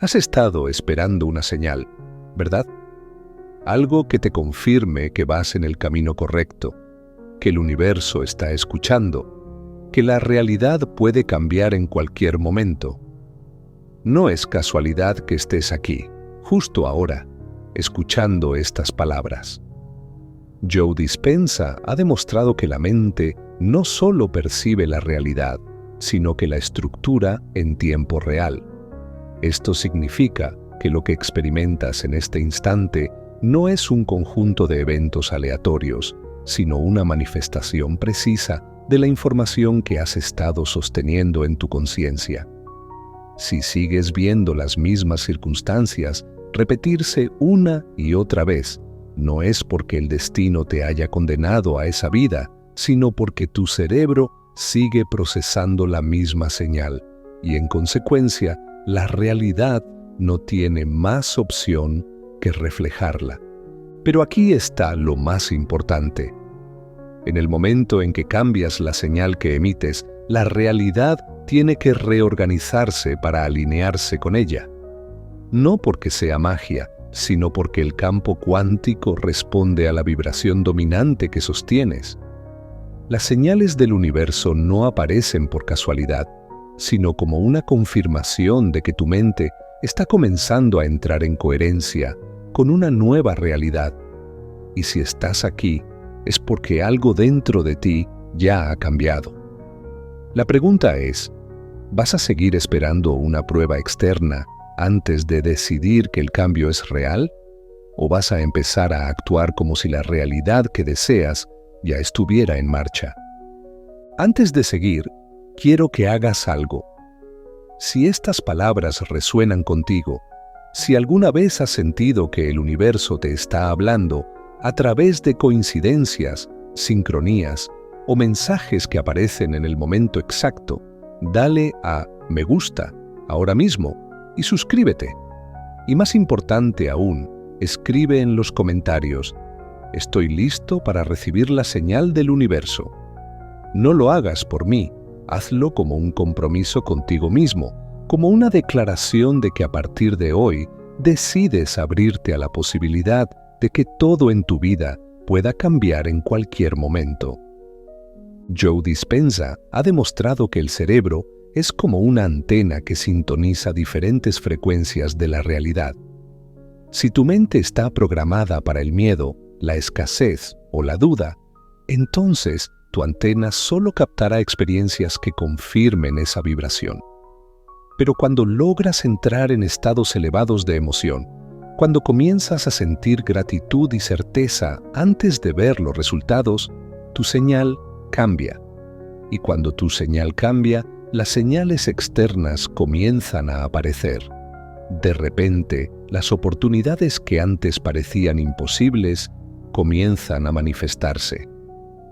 Has estado esperando una señal, ¿verdad? Algo que te confirme que vas en el camino correcto, que el universo está escuchando, que la realidad puede cambiar en cualquier momento. No es casualidad que estés aquí, justo ahora, escuchando estas palabras. Joe Dispenza ha demostrado que la mente no solo percibe la realidad, sino que la estructura en tiempo real. Esto significa que lo que experimentas en este instante no es un conjunto de eventos aleatorios, sino una manifestación precisa de la información que has estado sosteniendo en tu conciencia. Si sigues viendo las mismas circunstancias repetirse una y otra vez, no es porque el destino te haya condenado a esa vida, sino porque tu cerebro sigue procesando la misma señal y, en consecuencia, la realidad no tiene más opción que reflejarla. Pero aquí está lo más importante. En el momento en que cambias la señal que emites, la realidad tiene que reorganizarse para alinearse con ella. No porque sea magia, sino porque el campo cuántico responde a la vibración dominante que sostienes. Las señales del universo no aparecen por casualidad, sino como una confirmación de que tu mente está comenzando a entrar en coherencia con una nueva realidad. Y si estás aquí, es porque algo dentro de ti ya ha cambiado. La pregunta es, ¿vas a seguir esperando una prueba externa antes de decidir que el cambio es real? ¿O vas a empezar a actuar como si la realidad que deseas ya estuviera en marcha? Antes de seguir, quiero que hagas algo. Si estas palabras resuenan contigo, si alguna vez has sentido que el universo te está hablando a través de coincidencias, sincronías o mensajes que aparecen en el momento exacto, dale a me gusta ahora mismo y suscríbete. Y más importante aún, escribe en los comentarios: estoy listo para recibir la señal del universo. No lo hagas por mí, hazlo como un compromiso contigo mismo, como una declaración de que a partir de hoy decides abrirte a la posibilidad de que todo en tu vida pueda cambiar en cualquier momento. Joe Dispenza ha demostrado que el cerebro es como una antena que sintoniza diferentes frecuencias de la realidad. Si tu mente está programada para el miedo, la escasez o la duda, entonces tu antena solo captará experiencias que confirmen esa vibración. Pero cuando logras entrar en estados elevados de emoción, cuando comienzas a sentir gratitud y certeza antes de ver los resultados, tu señal cambia. Y cuando tu señal cambia, las señales externas comienzan a aparecer. De repente, las oportunidades que antes parecían imposibles comienzan a manifestarse.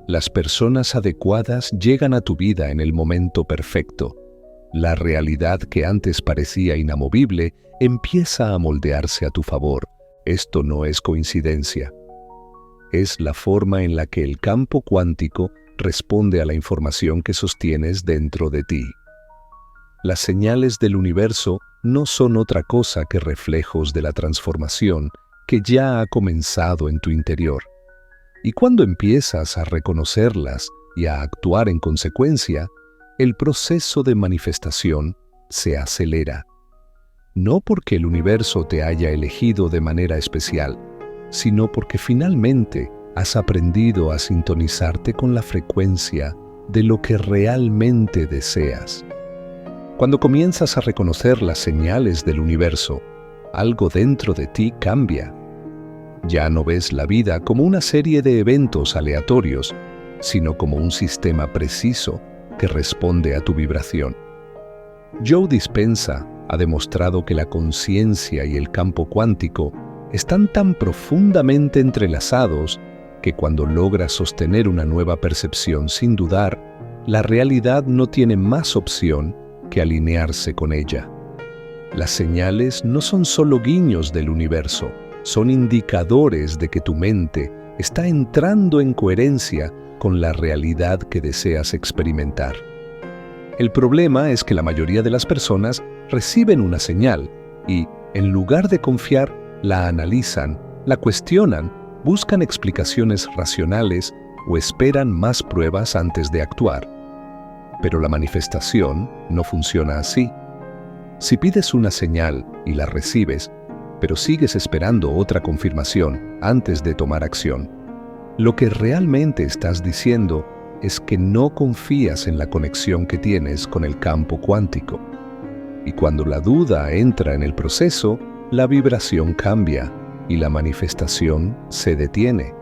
Las personas adecuadas llegan a tu vida en el momento perfecto. La realidad que antes parecía inamovible empieza a moldearse a tu favor. Esto no es coincidencia. Es la forma en la que el campo cuántico responde a la información que sostienes dentro de ti. Las señales del universo no son otra cosa que reflejos de la transformación que ya ha comenzado en tu interior. Y cuando empiezas a reconocerlas y a actuar en consecuencia, el proceso de manifestación se acelera. No porque el universo te haya elegido de manera especial, sino porque finalmente has aprendido a sintonizarte con la frecuencia de lo que realmente deseas. Cuando comienzas a reconocer las señales del universo, algo dentro de ti cambia. Ya no ves la vida como una serie de eventos aleatorios, sino como un sistema preciso que responde a tu vibración. Joe Dispenza ha demostrado que la conciencia y el campo cuántico están tan profundamente entrelazados que cuando logras sostener una nueva percepción sin dudar, la realidad no tiene más opción que alinearse con ella. Las señales no son solo guiños del universo, son indicadores de que tu mente está entrando en coherencia con la realidad que deseas experimentar. El problema es que la mayoría de las personas reciben una señal, y, en lugar de confiar, la analizan, la cuestionan, buscan explicaciones racionales o esperan más pruebas antes de actuar. Pero la manifestación no funciona así. Si pides una señal y la recibes, pero sigues esperando otra confirmación antes de tomar acción, lo que realmente estás diciendo es que no confías en la conexión que tienes con el campo cuántico. Y cuando la duda entra en el proceso, la vibración cambia y la manifestación se detiene.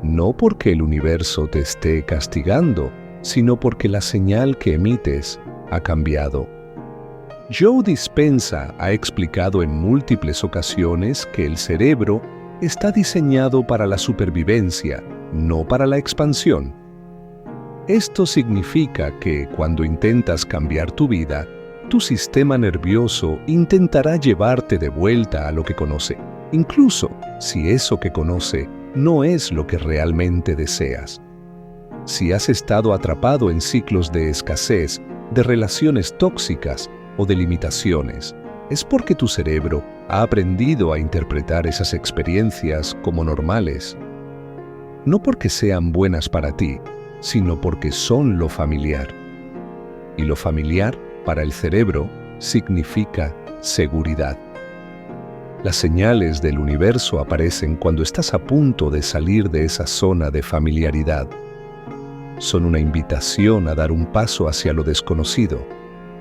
No porque el universo te esté castigando, sino porque la señal que emites ha cambiado. Joe Dispenza ha explicado en múltiples ocasiones que el cerebro está diseñado para la supervivencia, no para la expansión. Esto significa que cuando intentas cambiar tu vida, tu sistema nervioso intentará llevarte de vuelta a lo que conoce, incluso si eso que conoce no es lo que realmente deseas. Si has estado atrapado en ciclos de escasez, de relaciones tóxicas o de limitaciones, es porque tu cerebro ha aprendido a interpretar esas experiencias como normales. No porque sean buenas para ti, sino porque son lo familiar. Y lo familiar, para el cerebro, significa seguridad. Las señales del universo aparecen cuando estás a punto de salir de esa zona de familiaridad. Son una invitación a dar un paso hacia lo desconocido,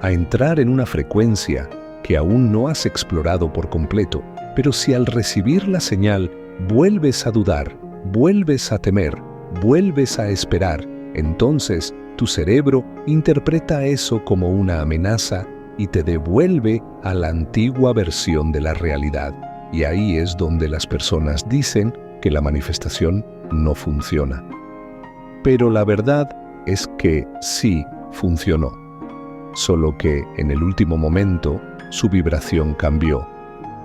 a entrar en una frecuencia que aún no has explorado por completo, pero si al recibir la señal vuelves a dudar, vuelves a temer, vuelves a esperar, entonces tu cerebro interpreta eso como una amenaza y te devuelve a la antigua versión de la realidad. Y ahí es donde las personas dicen que la manifestación no funciona. Pero la verdad es que sí funcionó, solo que en el último momento su vibración cambió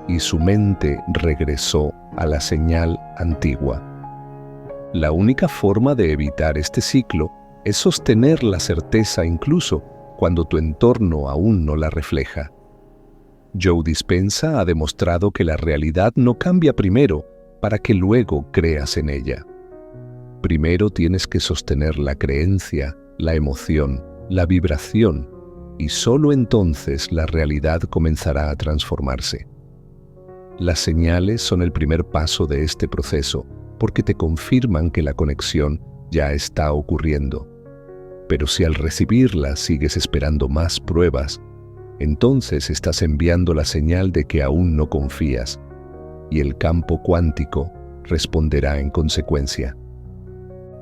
y su mente regresó a la señal antigua. La única forma de evitar este ciclo es sostener la certeza incluso cuando tu entorno aún no la refleja. Joe Dispenza ha demostrado que la realidad no cambia primero para que luego creas en ella. Primero tienes que sostener la creencia, la emoción, la vibración, y solo entonces la realidad comenzará a transformarse. Las señales son el primer paso de este proceso porque te confirman que la conexión ya está ocurriendo. Pero si al recibirlas sigues esperando más pruebas, entonces estás enviando la señal de que aún no confías, y el campo cuántico responderá en consecuencia.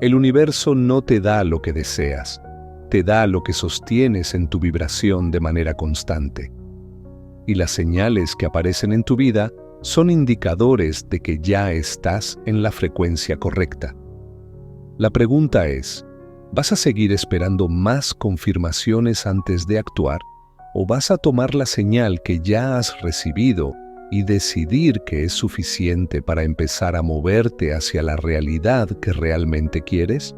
El universo no te da lo que deseas, te da lo que sostienes en tu vibración de manera constante. Y las señales que aparecen en tu vida son indicadores de que ya estás en la frecuencia correcta. La pregunta es, ¿vas a seguir esperando más confirmaciones antes de actuar? ¿O vas a tomar la señal que ya has recibido y decidir que es suficiente para empezar a moverte hacia la realidad que realmente quieres?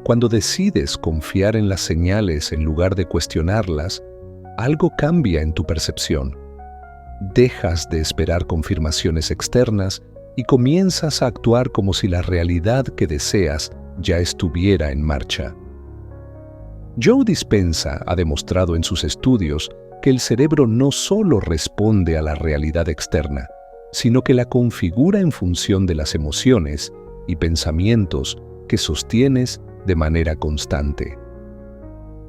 Cuando decides confiar en las señales en lugar de cuestionarlas, algo cambia en tu percepción. Dejas de esperar confirmaciones externas y comienzas a actuar como si la realidad que deseas ya estuviera en marcha. Joe Dispenza ha demostrado en sus estudios que el cerebro no solo responde a la realidad externa, sino que la configura en función de las emociones y pensamientos que sostienes de manera constante.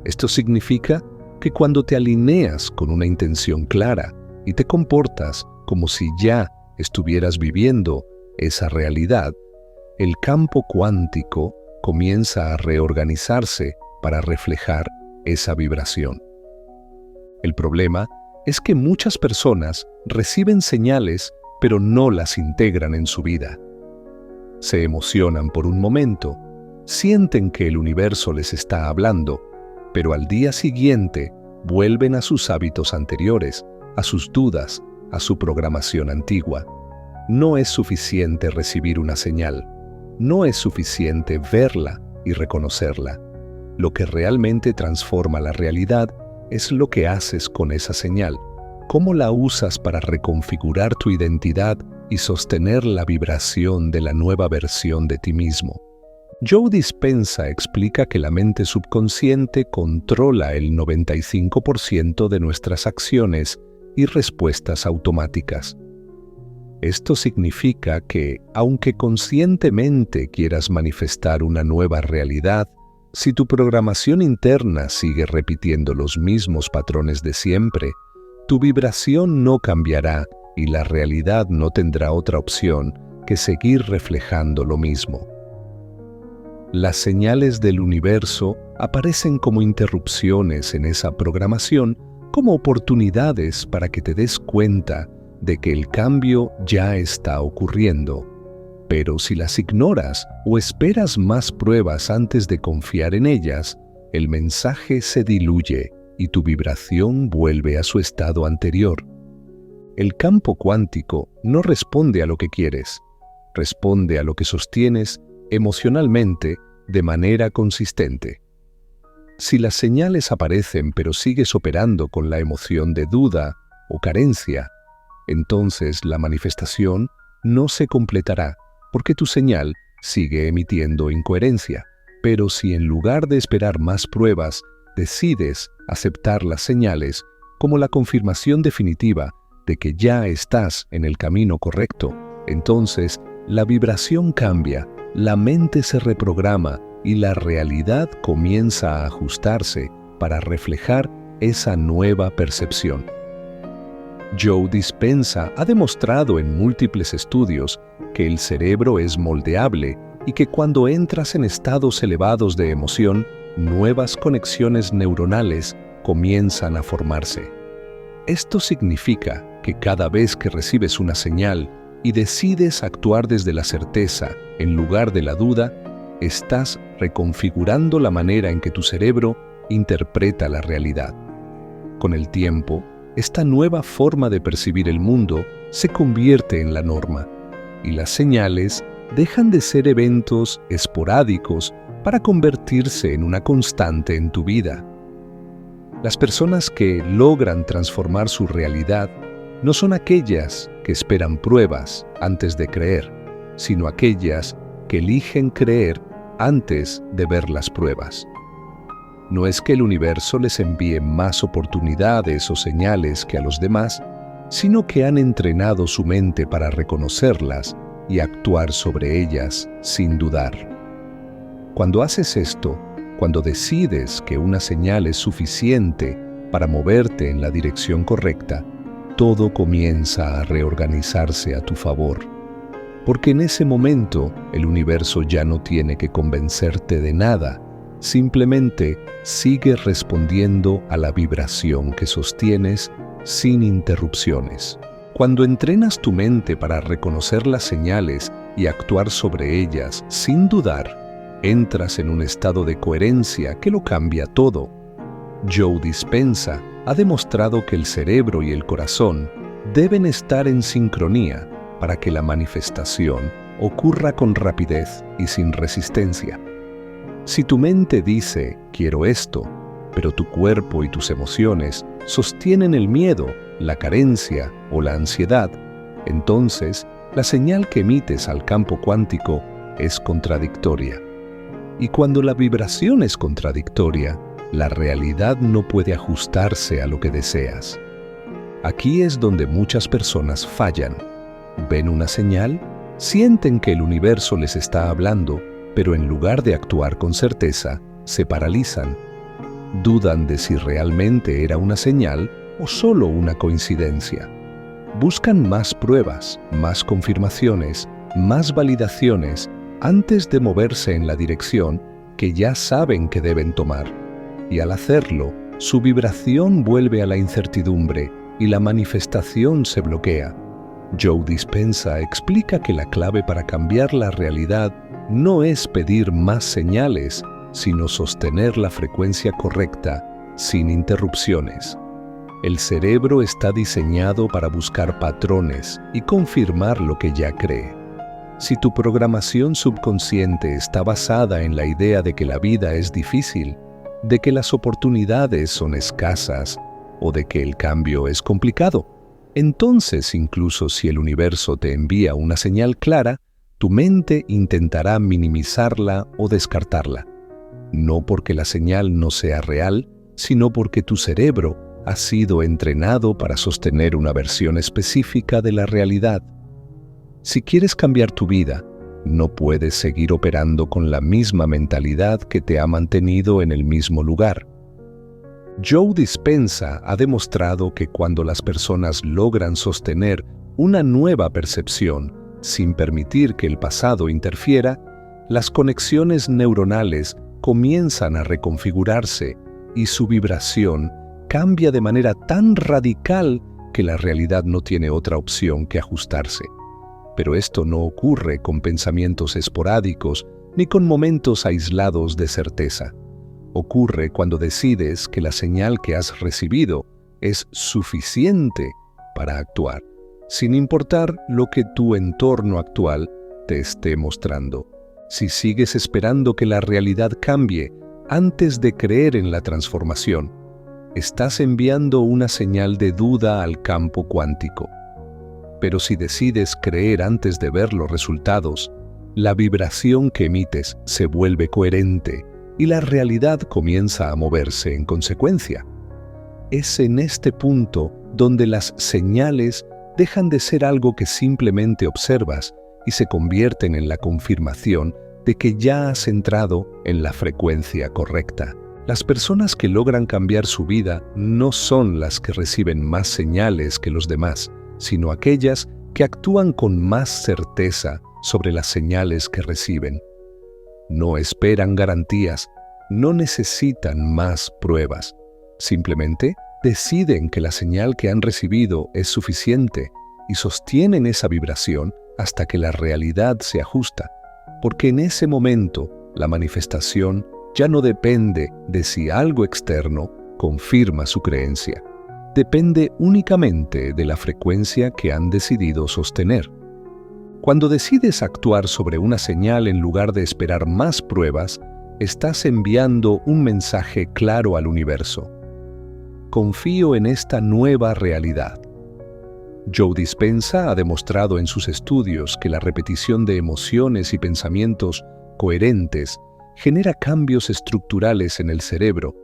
Esto significa que cuando te alineas con una intención clara y te comportas como si ya estuvieras viviendo esa realidad, el campo cuántico comienza a reorganizarse para reflejar esa vibración. El problema es que muchas personas reciben señales pero no las integran en su vida. Se emocionan por un momento, sienten que el universo les está hablando, pero al día siguiente vuelven a sus hábitos anteriores, a sus dudas, a su programación antigua. No es suficiente recibir una señal, no es suficiente verla y reconocerla. Lo que realmente transforma la realidad es lo que haces con esa señal, cómo la usas para reconfigurar tu identidad y sostener la vibración de la nueva versión de ti mismo. Joe Dispenza explica que la mente subconsciente controla el 95% de nuestras acciones y respuestas automáticas. Esto significa que, aunque conscientemente quieras manifestar una nueva realidad, si tu programación interna sigue repitiendo los mismos patrones de siempre, tu vibración no cambiará y la realidad no tendrá otra opción que seguir reflejando lo mismo. Las señales del universo aparecen como interrupciones en esa programación, como oportunidades para que te des cuenta de que el cambio ya está ocurriendo. Pero si las ignoras o esperas más pruebas antes de confiar en ellas, el mensaje se diluye y tu vibración vuelve a su estado anterior. El campo cuántico no responde a lo que quieres, responde a lo que sostienes emocionalmente de manera consistente. Si las señales aparecen pero sigues operando con la emoción de duda o carencia, entonces la manifestación no se completará porque tu señal sigue emitiendo incoherencia. Pero si en lugar de esperar más pruebas, decides aceptar las señales como la confirmación definitiva de que ya estás en el camino correcto, entonces la vibración cambia, la mente se reprograma y la realidad comienza a ajustarse para reflejar esa nueva percepción. Joe Dispenza ha demostrado en múltiples estudios que el cerebro es moldeable y que cuando entras en estados elevados de emoción, nuevas conexiones neuronales comienzan a formarse. Esto significa que cada vez que recibes una señal y decides actuar desde la certeza en lugar de la duda, estás reconfigurando la manera en que tu cerebro interpreta la realidad. Con el tiempo, esta nueva forma de percibir el mundo se convierte en la norma, y las señales dejan de ser eventos esporádicos para convertirse en una constante en tu vida. Las personas que logran transformar su realidad no son aquellas que esperan pruebas antes de creer, sino aquellas que eligen creer antes de ver las pruebas. No es que el universo les envíe más oportunidades o señales que a los demás, sino que han entrenado su mente para reconocerlas y actuar sobre ellas sin dudar. Cuando haces esto, cuando decides que una señal es suficiente para moverte en la dirección correcta, todo comienza a reorganizarse a tu favor. Porque en ese momento el universo ya no tiene que convencerte de nada, simplemente sigue respondiendo a la vibración que sostienes sin interrupciones. Cuando entrenas tu mente para reconocer las señales y actuar sobre ellas sin dudar, entras en un estado de coherencia que lo cambia todo. Joe Dispenza ha demostrado que el cerebro y el corazón deben estar en sincronía para que la manifestación ocurra con rapidez y sin resistencia. Si tu mente dice, quiero esto, pero tu cuerpo y tus emociones sostienen el miedo, la carencia o la ansiedad, entonces la señal que emites al campo cuántico es contradictoria. Y cuando la vibración es contradictoria, la realidad no puede ajustarse a lo que deseas. Aquí es donde muchas personas fallan. Ven una señal, sienten que el universo les está hablando, pero en lugar de actuar con certeza, se paralizan. Dudan de si realmente era una señal o solo una coincidencia. Buscan más pruebas, más confirmaciones, más validaciones antes de moverse en la dirección que ya saben que deben tomar. Y al hacerlo, su vibración vuelve a la incertidumbre y la manifestación se bloquea. Joe Dispenza explica que la clave para cambiar la realidad no es pedir más señales, sino sostener la frecuencia correcta, sin interrupciones. El cerebro está diseñado para buscar patrones y confirmar lo que ya cree. Si tu programación subconsciente está basada en la idea de que la vida es difícil, de que las oportunidades son escasas o de que el cambio es complicado. Entonces, incluso si el universo te envía una señal clara, tu mente intentará minimizarla o descartarla. No porque la señal no sea real, sino porque tu cerebro ha sido entrenado para sostener una versión específica de la realidad. Si quieres cambiar tu vida, no puedes seguir operando con la misma mentalidad que te ha mantenido en el mismo lugar. Joe Dispenza ha demostrado que cuando las personas logran sostener una nueva percepción sin permitir que el pasado interfiera, las conexiones neuronales comienzan a reconfigurarse y su vibración cambia de manera tan radical que la realidad no tiene otra opción que ajustarse. Pero esto no ocurre con pensamientos esporádicos ni con momentos aislados de certeza. Ocurre cuando decides que la señal que has recibido es suficiente para actuar, sin importar lo que tu entorno actual te esté mostrando. Si sigues esperando que la realidad cambie antes de creer en la transformación, estás enviando una señal de duda al campo cuántico. Pero si decides creer antes de ver los resultados, la vibración que emites se vuelve coherente y la realidad comienza a moverse en consecuencia. Es en este punto donde las señales dejan de ser algo que simplemente observas y se convierten en la confirmación de que ya has entrado en la frecuencia correcta. Las personas que logran cambiar su vida no son las que reciben más señales que los demás, sino aquellas que actúan con más certeza sobre las señales que reciben. No esperan garantías, no necesitan más pruebas. Simplemente deciden que la señal que han recibido es suficiente y sostienen esa vibración hasta que la realidad se ajusta, porque en ese momento la manifestación ya no depende de si algo externo confirma su creencia. Depende únicamente de la frecuencia que han decidido sostener. Cuando decides actuar sobre una señal en lugar de esperar más pruebas, estás enviando un mensaje claro al universo. Confío en esta nueva realidad. Joe Dispenza ha demostrado en sus estudios que la repetición de emociones y pensamientos coherentes genera cambios estructurales en el cerebro,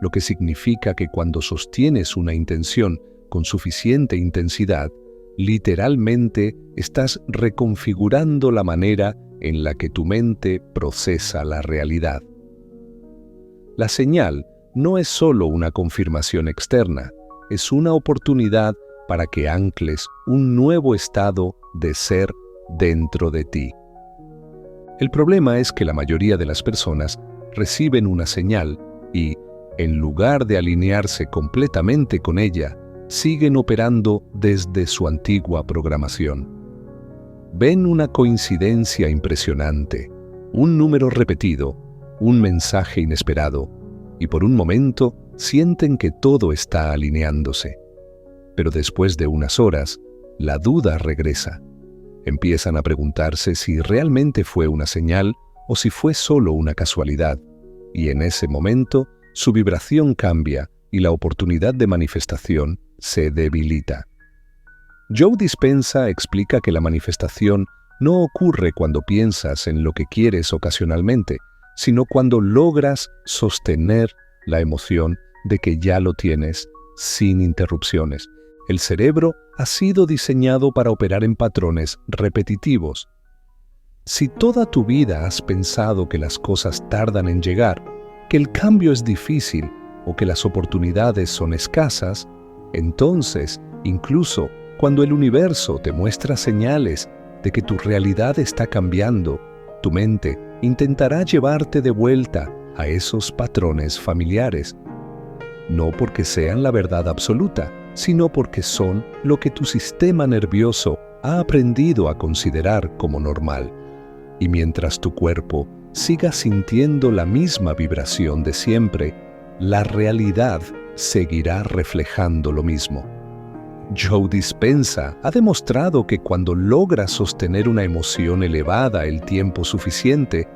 lo que significa que cuando sostienes una intención con suficiente intensidad, literalmente estás reconfigurando la manera en la que tu mente procesa la realidad. La señal no es solo una confirmación externa, es una oportunidad para que ancles un nuevo estado de ser dentro de ti. El problema es que la mayoría de las personas reciben una señal y, en lugar de alinearse completamente con ella, siguen operando desde su antigua programación. Ven una coincidencia impresionante, un número repetido, un mensaje inesperado, y por un momento sienten que todo está alineándose. Pero después de unas horas, la duda regresa. Empiezan a preguntarse si realmente fue una señal o si fue solo una casualidad, y en ese momento su vibración cambia y la oportunidad de manifestación se debilita. Joe Dispenza explica que la manifestación no ocurre cuando piensas en lo que quieres ocasionalmente, sino cuando logras sostener la emoción de que ya lo tienes sin interrupciones. El cerebro ha sido diseñado para operar en patrones repetitivos. Si toda tu vida has pensado que las cosas tardan en llegar, que el cambio es difícil o que las oportunidades son escasas, entonces, incluso cuando el universo te muestra señales de que tu realidad está cambiando, tu mente intentará llevarte de vuelta a esos patrones familiares. No porque sean la verdad absoluta, sino porque son lo que tu sistema nervioso ha aprendido a considerar como normal. Y mientras tu cuerpo siga sintiendo la misma vibración de siempre, la realidad seguirá reflejando lo mismo. Joe Dispenza ha demostrado que cuando logras sostener una emoción elevada el tiempo suficiente,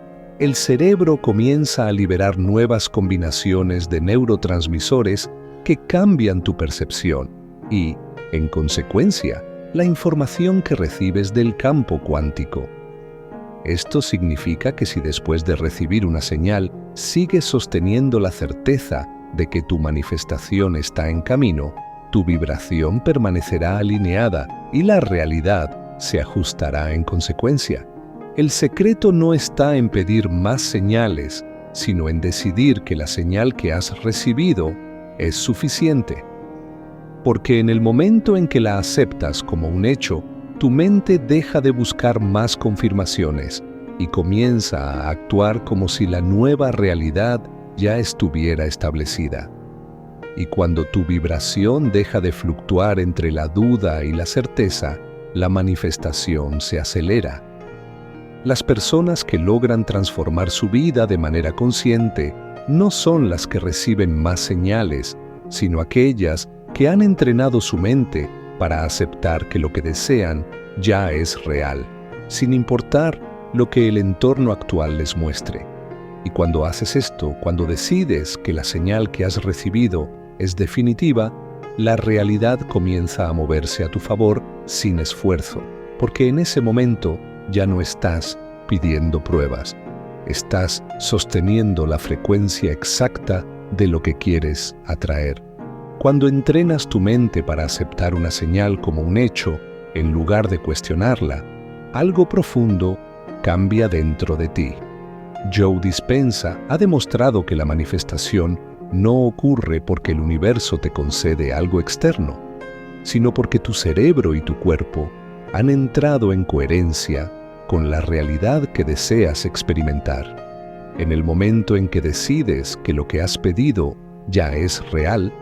el cerebro comienza a liberar nuevas combinaciones de neurotransmisores que cambian tu percepción y, en consecuencia, la información que recibes del campo cuántico. Esto significa que si después de recibir una señal sigues sosteniendo la certeza de que tu manifestación está en camino, tu vibración permanecerá alineada y la realidad se ajustará en consecuencia. El secreto no está en pedir más señales, sino en decidir que la señal que has recibido es suficiente. Porque en el momento en que la aceptas como un hecho, tu mente deja de buscar más confirmaciones y comienza a actuar como si la nueva realidad ya estuviera establecida. Y cuando tu vibración deja de fluctuar entre la duda y la certeza, la manifestación se acelera. Las personas que logran transformar su vida de manera consciente no son las que reciben más señales, sino aquellas que han entrenado su mente para aceptar que lo que desean ya es real, sin importar lo que el entorno actual les muestre. Y cuando haces esto, cuando decides que la señal que has recibido es definitiva, la realidad comienza a moverse a tu favor sin esfuerzo, porque en ese momento ya no estás pidiendo pruebas, estás sosteniendo la frecuencia exacta de lo que quieres atraer. Cuando entrenas tu mente para aceptar una señal como un hecho, en lugar de cuestionarla, algo profundo cambia dentro de ti. Joe Dispenza ha demostrado que la manifestación no ocurre porque el universo te concede algo externo, sino porque tu cerebro y tu cuerpo han entrado en coherencia con la realidad que deseas experimentar. En el momento en que decides que lo que has pedido ya es real,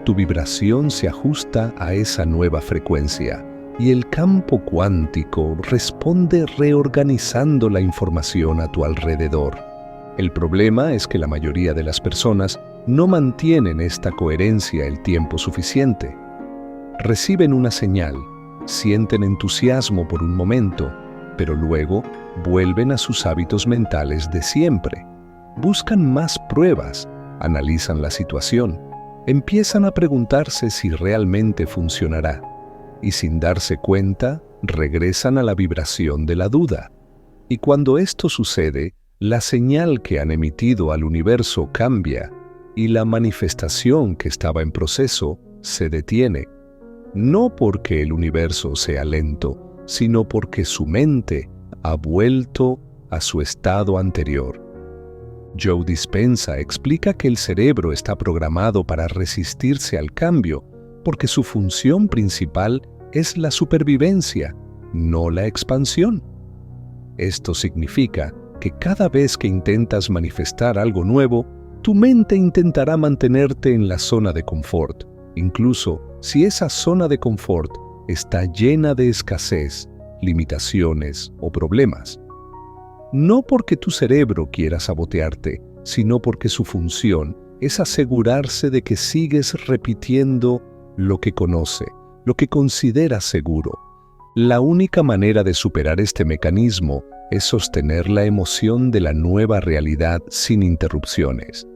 tu vibración se ajusta a esa nueva frecuencia y el campo cuántico responde reorganizando la información a tu alrededor. El problema es que la mayoría de las personas no mantienen esta coherencia el tiempo suficiente. Reciben una señal, sienten entusiasmo por un momento, pero luego vuelven a sus hábitos mentales de siempre. Buscan más pruebas, analizan la situación, empiezan a preguntarse si realmente funcionará, y sin darse cuenta, regresan a la vibración de la duda. Y cuando esto sucede, la señal que han emitido al universo cambia, y la manifestación que estaba en proceso se detiene. No porque el universo sea lento, sino porque su mente ha vuelto a su estado anterior. Joe Dispenza explica que el cerebro está programado para resistirse al cambio porque su función principal es la supervivencia, no la expansión. Esto significa que cada vez que intentas manifestar algo nuevo, tu mente intentará mantenerte en la zona de confort, incluso si esa zona de confort está llena de escasez, limitaciones o problemas. No porque tu cerebro quiera sabotearte, sino porque su función es asegurarse de que sigues repitiendo lo que conoce, lo que considera seguro. La única manera de superar este mecanismo es sostener la emoción de la nueva realidad sin interrupciones.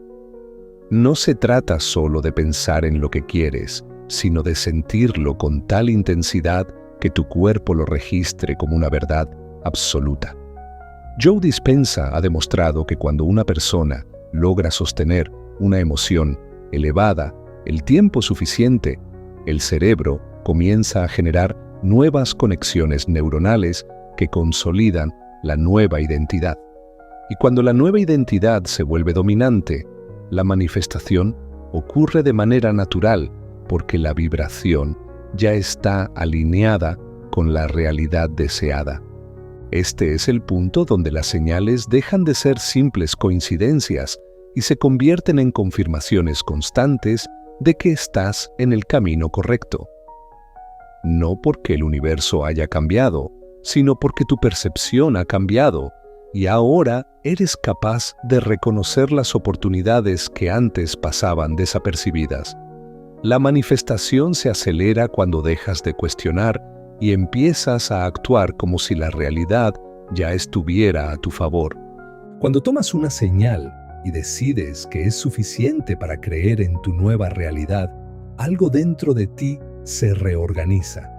No se trata solo de pensar en lo que quieres, sino de sentirlo con tal intensidad que tu cuerpo lo registre como una verdad absoluta. Joe Dispenza ha demostrado que cuando una persona logra sostener una emoción elevada el tiempo suficiente, el cerebro comienza a generar nuevas conexiones neuronales que consolidan la nueva identidad. Y cuando la nueva identidad se vuelve dominante, la manifestación ocurre de manera natural porque la vibración ya está alineada con la realidad deseada. Este es el punto donde las señales dejan de ser simples coincidencias y se convierten en confirmaciones constantes de que estás en el camino correcto. No porque el universo haya cambiado, sino porque tu percepción ha cambiado y ahora eres capaz de reconocer las oportunidades que antes pasaban desapercibidas. La manifestación se acelera cuando dejas de cuestionar y empiezas a actuar como si la realidad ya estuviera a tu favor. Cuando tomas una señal, y decides que es suficiente para creer en tu nueva realidad, algo dentro de ti se reorganiza.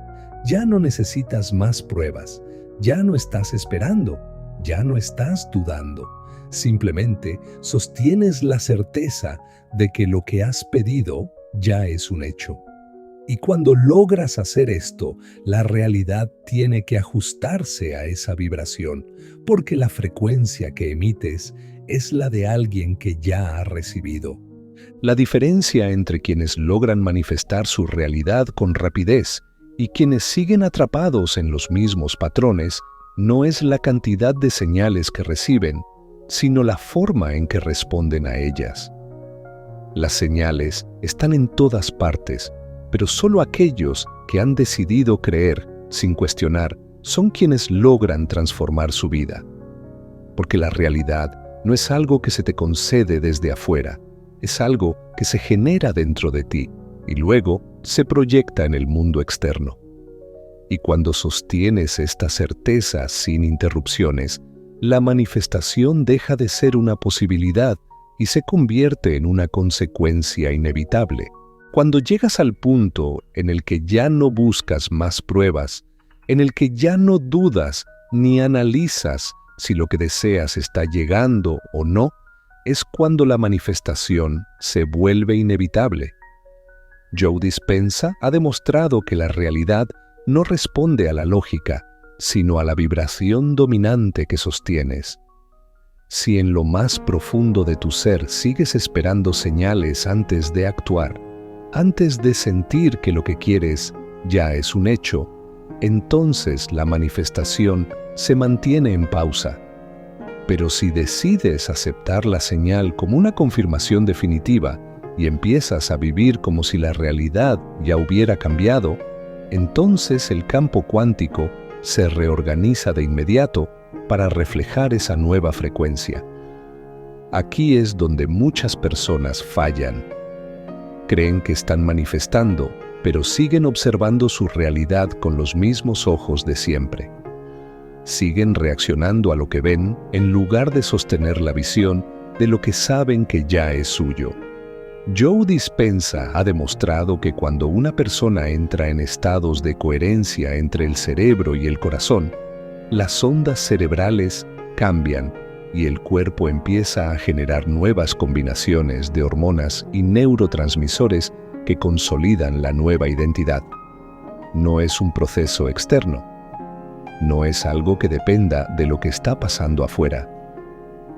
Ya no necesitas más pruebas, ya no estás esperando, ya no estás dudando. Simplemente sostienes la certeza de que lo que has pedido ya es un hecho. Y cuando logras hacer esto, la realidad tiene que ajustarse a esa vibración, porque la frecuencia que emites es la de alguien que ya ha recibido. La diferencia entre quienes logran manifestar su realidad con rapidez y quienes siguen atrapados en los mismos patrones no es la cantidad de señales que reciben, sino la forma en que responden a ellas. Las señales están en todas partes, pero solo aquellos que han decidido creer sin cuestionar son quienes logran transformar su vida. Porque la realidad no es algo que se te concede desde afuera, es algo que se genera dentro de ti y luego se proyecta en el mundo externo. Y cuando sostienes esta certeza sin interrupciones, la manifestación deja de ser una posibilidad y se convierte en una consecuencia inevitable. Cuando llegas al punto en el que ya no buscas más pruebas, en el que ya no dudas ni analizas si lo que deseas está llegando o no, es cuando la manifestación se vuelve inevitable. Joe Dispenza ha demostrado que la realidad no responde a la lógica, sino a la vibración dominante que sostienes. Si en lo más profundo de tu ser sigues esperando señales antes de actuar, antes de sentir que lo que quieres ya es un hecho, entonces la manifestación se mantiene en pausa. Pero si decides aceptar la señal como una confirmación definitiva y empiezas a vivir como si la realidad ya hubiera cambiado, entonces el campo cuántico se reorganiza de inmediato para reflejar esa nueva frecuencia. Aquí es donde muchas personas fallan. Creen que están manifestando, pero siguen observando su realidad con los mismos ojos de siempre. Siguen reaccionando a lo que ven en lugar de sostener la visión de lo que saben que ya es suyo. Joe Dispenza ha demostrado que cuando una persona entra en estados de coherencia entre el cerebro y el corazón, las ondas cerebrales cambian y el cuerpo empieza a generar nuevas combinaciones de hormonas y neurotransmisores que consolidan la nueva identidad. No es un proceso externo. No es algo que dependa de lo que está pasando afuera.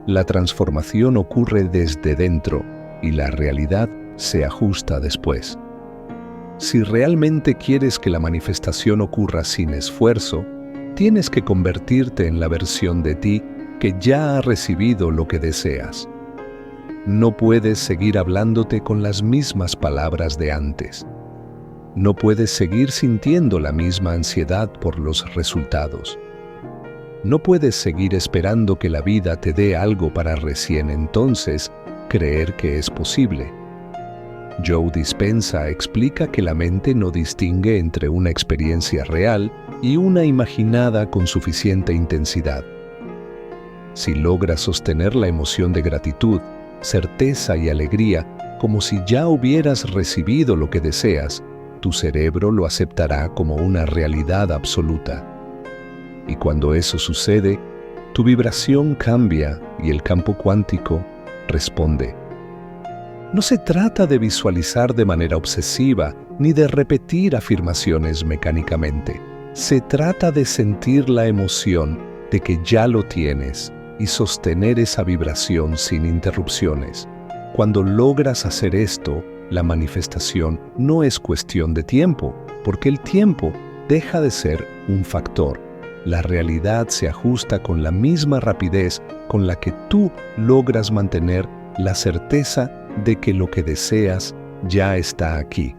La transformación ocurre desde dentro y la realidad se ajusta después. Si realmente quieres que la manifestación ocurra sin esfuerzo, tienes que convertirte en la versión de ti que ya ha recibido lo que deseas. No puedes seguir hablándote con las mismas palabras de antes. No puedes seguir sintiendo la misma ansiedad por los resultados. No puedes seguir esperando que la vida te dé algo para recién entonces creer que es posible. Joe Dispenza explica que la mente no distingue entre una experiencia real y una imaginada con suficiente intensidad. Si logras sostener la emoción de gratitud, certeza y alegría como si ya hubieras recibido lo que deseas, tu cerebro lo aceptará como una realidad absoluta. Y cuando eso sucede, tu vibración cambia y el campo cuántico responde. No se trata de visualizar de manera obsesiva ni de repetir afirmaciones mecánicamente. Se trata de sentir la emoción de que ya lo tienes y sostener esa vibración sin interrupciones. Cuando logras hacer esto, la manifestación no es cuestión de tiempo, porque el tiempo deja de ser un factor. La realidad se ajusta con la misma rapidez con la que tú logras mantener la certeza de que lo que deseas ya está aquí.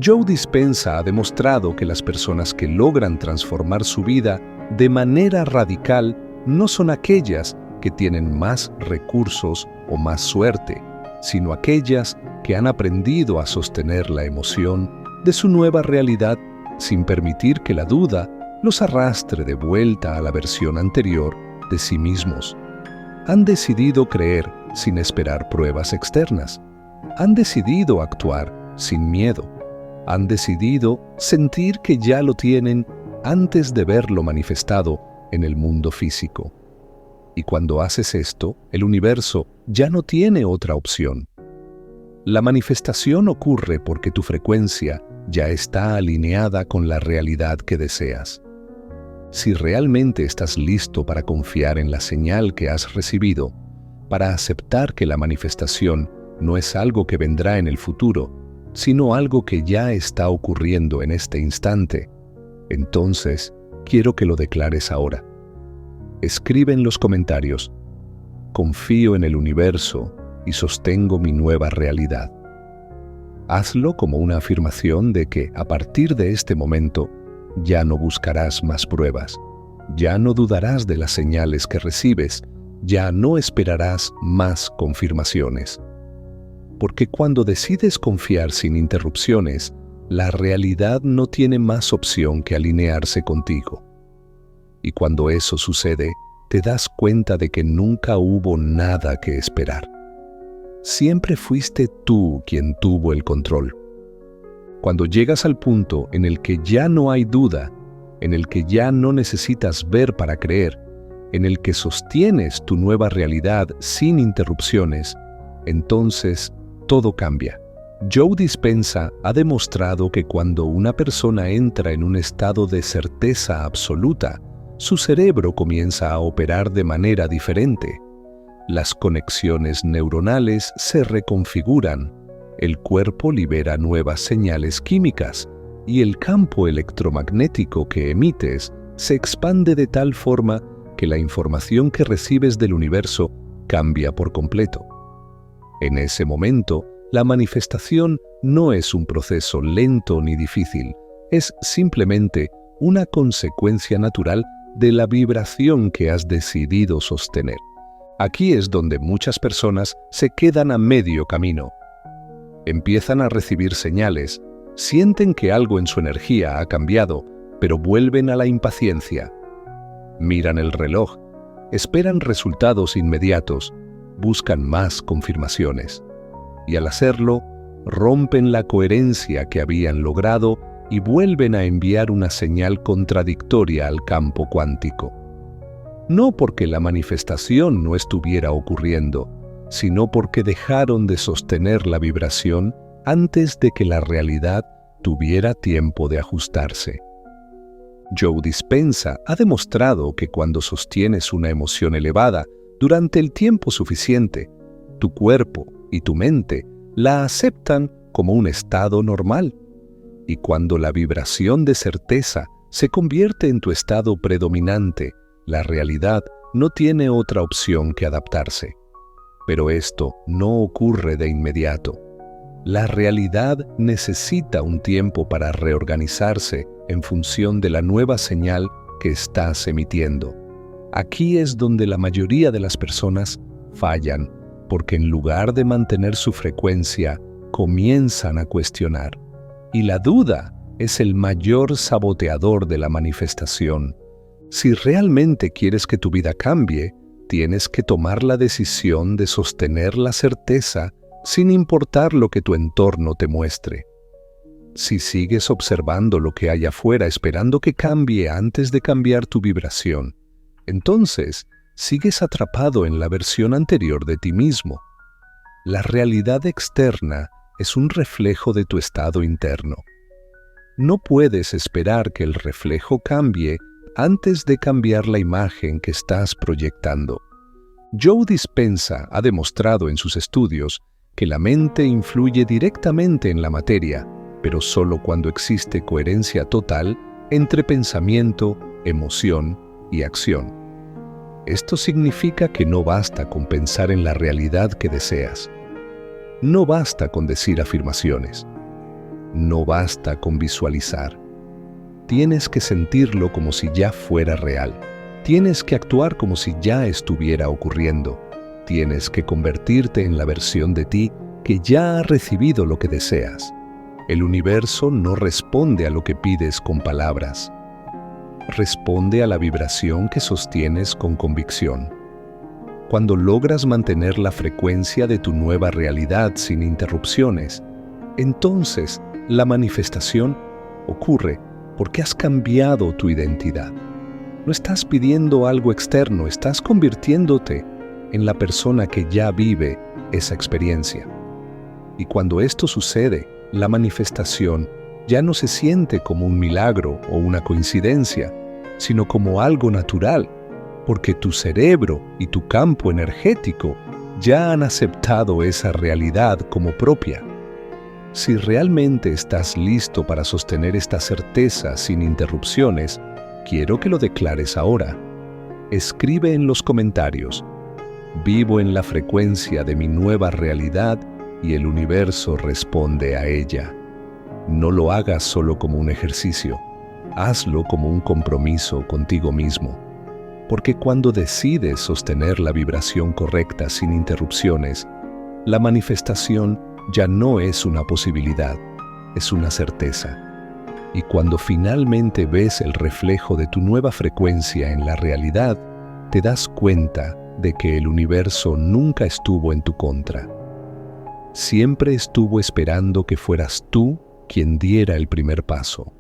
Joe Dispenza ha demostrado que las personas que logran transformar su vida de manera radical no son aquellas que tienen más recursos o más suerte, sino aquellas que han aprendido a sostener la emoción de su nueva realidad sin permitir que la duda los arrastre de vuelta a la versión anterior de sí mismos. Han decidido creer sin esperar pruebas externas. Han decidido actuar sin miedo. Han decidido sentir que ya lo tienen antes de verlo manifestado en el mundo físico. Y cuando haces esto, el universo ya no tiene otra opción. La manifestación ocurre porque tu frecuencia ya está alineada con la realidad que deseas. Si realmente estás listo para confiar en la señal que has recibido, para aceptar que la manifestación no es algo que vendrá en el futuro, sino algo que ya está ocurriendo en este instante, entonces quiero que lo declares ahora. Escribe en los comentarios: confío en el universo y sostengo mi nueva realidad. Hazlo como una afirmación de que, a partir de este momento, ya no buscarás más pruebas, ya no dudarás de las señales que recibes, ya no esperarás más confirmaciones. Porque cuando decides confiar sin interrupciones, la realidad no tiene más opción que alinearse contigo. Y cuando eso sucede, te das cuenta de que nunca hubo nada que esperar. Siempre fuiste tú quien tuvo el control. Cuando llegas al punto en el que ya no hay duda, en el que ya no necesitas ver para creer, en el que sostienes tu nueva realidad sin interrupciones, entonces todo cambia. Joe Dispenza ha demostrado que cuando una persona entra en un estado de certeza absoluta, su cerebro comienza a operar de manera diferente. Las conexiones neuronales se reconfiguran, el cuerpo libera nuevas señales químicas y el campo electromagnético que emites se expande de tal forma que la información que recibes del universo cambia por completo. En ese momento, la manifestación no es un proceso lento ni difícil, es simplemente una consecuencia natural de la vibración que has decidido sostener. Aquí es donde muchas personas se quedan a medio camino. Empiezan a recibir señales, sienten que algo en su energía ha cambiado, pero vuelven a la impaciencia. Miran el reloj, esperan resultados inmediatos, buscan más confirmaciones. Y al hacerlo, rompen la coherencia que habían logrado y vuelven a enviar una señal contradictoria al campo cuántico. No porque la manifestación no estuviera ocurriendo, sino porque dejaron de sostener la vibración antes de que la realidad tuviera tiempo de ajustarse. Joe Dispenza ha demostrado que cuando sostienes una emoción elevada durante el tiempo suficiente, tu cuerpo y tu mente la aceptan como un estado normal. Y cuando la vibración de certeza se convierte en tu estado predominante, la realidad no tiene otra opción que adaptarse. Pero esto no ocurre de inmediato. La realidad necesita un tiempo para reorganizarse en función de la nueva señal que estás emitiendo. Aquí es donde la mayoría de las personas fallan, porque en lugar de mantener su frecuencia, comienzan a cuestionar. Y la duda es el mayor saboteador de la manifestación. Si realmente quieres que tu vida cambie, tienes que tomar la decisión de sostener la certeza sin importar lo que tu entorno te muestre. Si sigues observando lo que hay afuera esperando que cambie antes de cambiar tu vibración, entonces sigues atrapado en la versión anterior de ti mismo. La realidad externa es un reflejo de tu estado interno. No puedes esperar que el reflejo cambie antes de cambiar la imagen que estás proyectando. Joe Dispenza ha demostrado en sus estudios que la mente influye directamente en la materia, pero solo cuando existe coherencia total entre pensamiento, emoción y acción. Esto significa que no basta con pensar en la realidad que deseas. No basta con decir afirmaciones. No basta con visualizar. Tienes que sentirlo como si ya fuera real. Tienes que actuar como si ya estuviera ocurriendo. Tienes que convertirte en la versión de ti que ya ha recibido lo que deseas. El universo no responde a lo que pides con palabras. Responde a la vibración que sostienes con convicción. Cuando logras mantener la frecuencia de tu nueva realidad sin interrupciones, entonces la manifestación ocurre porque has cambiado tu identidad. No estás pidiendo algo externo, estás convirtiéndote en la persona que ya vive esa experiencia. Y cuando esto sucede, la manifestación ya no se siente como un milagro o una coincidencia, sino como algo natural, porque tu cerebro y tu campo energético ya han aceptado esa realidad como propia. Si realmente estás listo para sostener esta certeza sin interrupciones, quiero que lo declares ahora. Escribe en los comentarios: vivo en la frecuencia de mi nueva realidad y el universo responde a ella. No lo hagas solo como un ejercicio, hazlo como un compromiso contigo mismo. Porque cuando decides sostener la vibración correcta sin interrupciones, la manifestación ya no es una posibilidad, es una certeza. Y cuando finalmente ves el reflejo de tu nueva frecuencia en la realidad, te das cuenta de que el universo nunca estuvo en tu contra. Siempre estuvo esperando que fueras tú quien diera el primer paso.